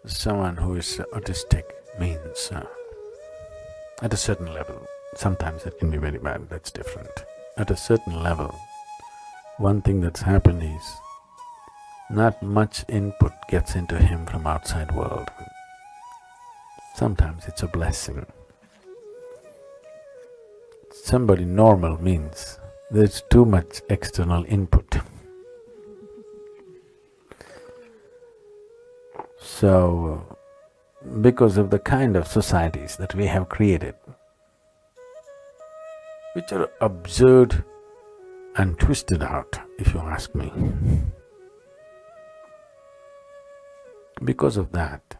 someone who is autistic means at a certain level, sometimes it can be very bad, that's different. At a certain level, one thing that's happened is not much input gets into him from outside world. Sometimes it's a blessing. Somebody normal means there's too much external input. So, because of the kind of societies that we have created, which are absurd and twisted out, if you ask me. Because of that,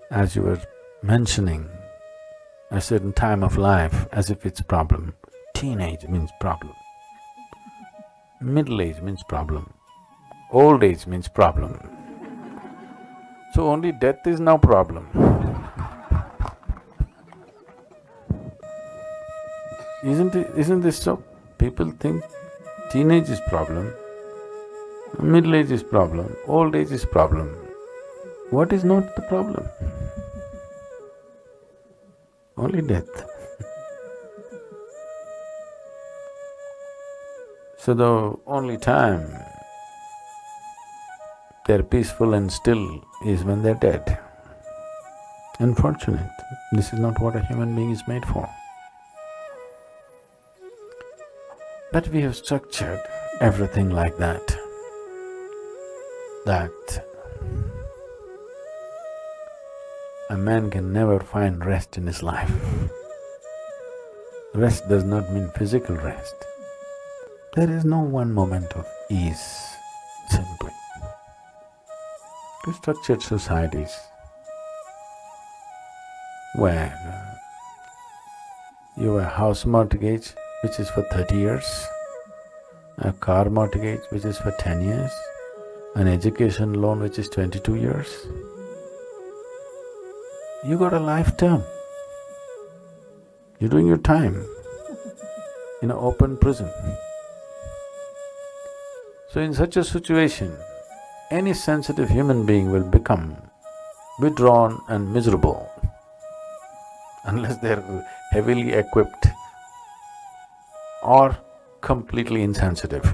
as you were mentioning a certain time of life as if it's problem, teenage means problem, middle age means problem, old age means problem. So only death is now problem. Isn't this so? People think teenage is problem, middle age is problem, old age is problem. What is not the problem? Only death. So the only time they're peaceful and still is when they're dead. Unfortunate, this is not what a human being is made for. But we have structured everything like that a man can never find rest in his life. Rest does not mean physical rest. There is no one moment of ease, simply. We structured societies where you have a house mortgage which is for 30 years, a car mortgage which is for 10 years, an education loan which is 22 years. You got a life term. You're doing your time in an open prison. So in such a situation, any sensitive human being will become withdrawn and miserable unless they're heavily equipped or completely insensitive.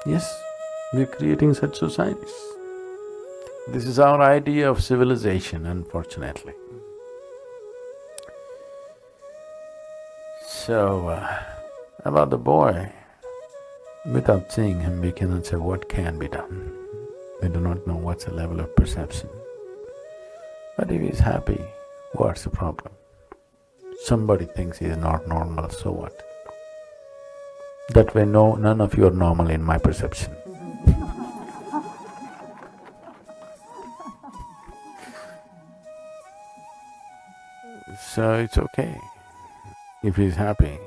Yes, we're creating such societies. This is our idea of civilization, unfortunately. So, about the boy, without seeing him, we cannot say what can be done. We do not know what's the level of perception. But if he's happy, what's the problem? Somebody thinks he is not normal, so what? That way, no, none of you are normal in my perception. So it's okay. If he's happy,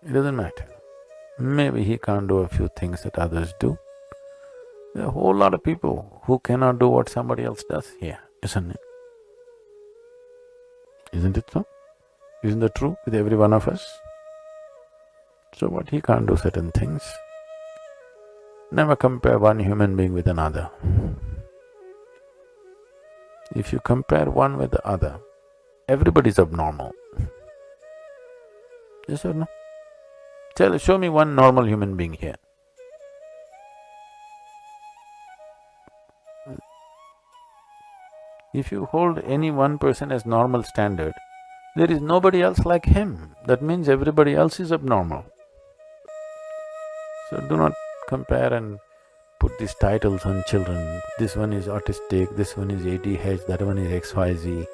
it doesn't matter. Maybe he can't do a few things that others do. There are a whole lot of people who cannot do what somebody else does here, isn't it? Isn't it so? Isn't that true with every one of us? So what, he can't do certain things. Never compare one human being with another. If you compare one with the other, everybody's abnormal. Yes or no? Show me one normal human being here. If you hold any one person as normal standard, there is nobody else like him. That means everybody else is abnormal. So do not compare and put these titles on children. This one is autistic, this one is ADH, that one is XYZ.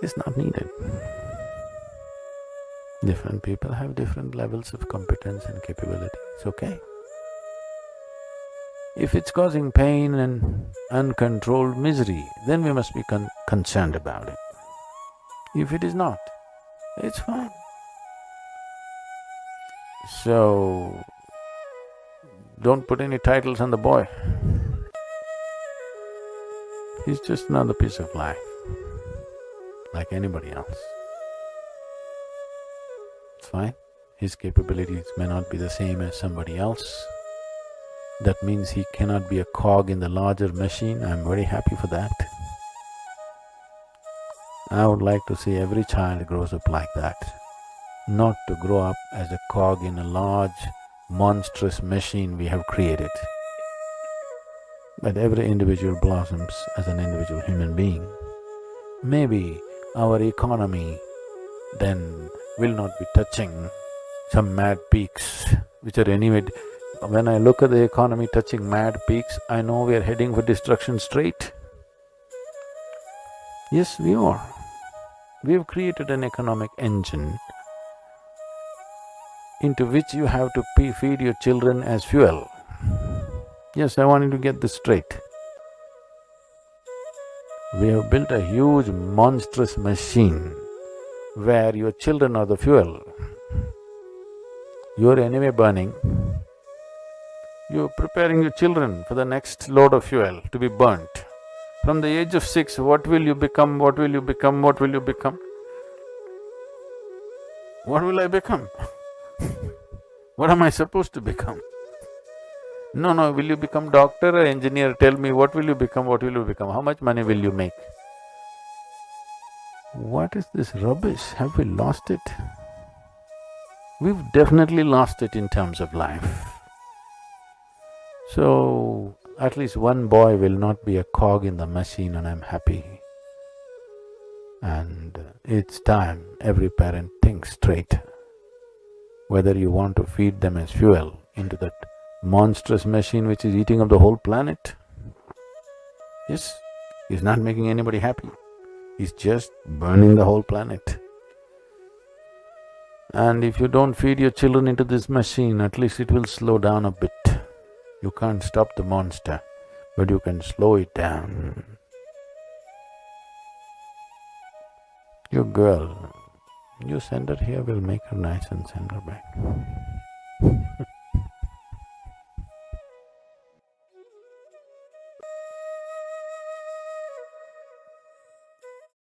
It's not needed. Different people have different levels of competence and capability, it's okay. If it's causing pain and uncontrolled misery, then we must be concerned about it. If it is not, it's fine. So, don't put any titles on the boy. He's just another piece of life, like anybody else. It's fine. His capabilities may not be the same as somebody else. That means he cannot be a cog in the larger machine. I'm very happy for that. I would like to see every child grows up like that, not to grow up as a cog in a large, monstrous machine we have created. But every individual blossoms as an individual human being. Maybe our economy then will not be touching some mad peaks, which are anyway… When I look at the economy touching mad peaks, I know we are heading for destruction straight. Yes, we are. We have created an economic engine into which you have to feed your children as fuel. Yes, I want you to get this straight. We have built a huge, monstrous machine where your children are the fuel. You're anyway burning. You're preparing your children for the next load of fuel to be burnt. From the age of 6, what will you become, what will you become, what will you become? What will I become? What am I supposed to become? No, will you become doctor or engineer? Tell me, what will you become, what will you become? How much money will you make? What is this rubbish? Have we lost it? We've definitely lost it in terms of life. So, at least one boy will not be a cog in the machine and I'm happy. And it's time every parent thinks straight whether you want to feed them as fuel into that monstrous machine which is eating up the whole planet. Yes, he's not making anybody happy, he's just burning the whole planet. And if you don't feed your children into this machine, at least it will slow down a bit. You can't stop the monster, but you can slow it down. Your girl, you send her here, we'll make her nice and send her back.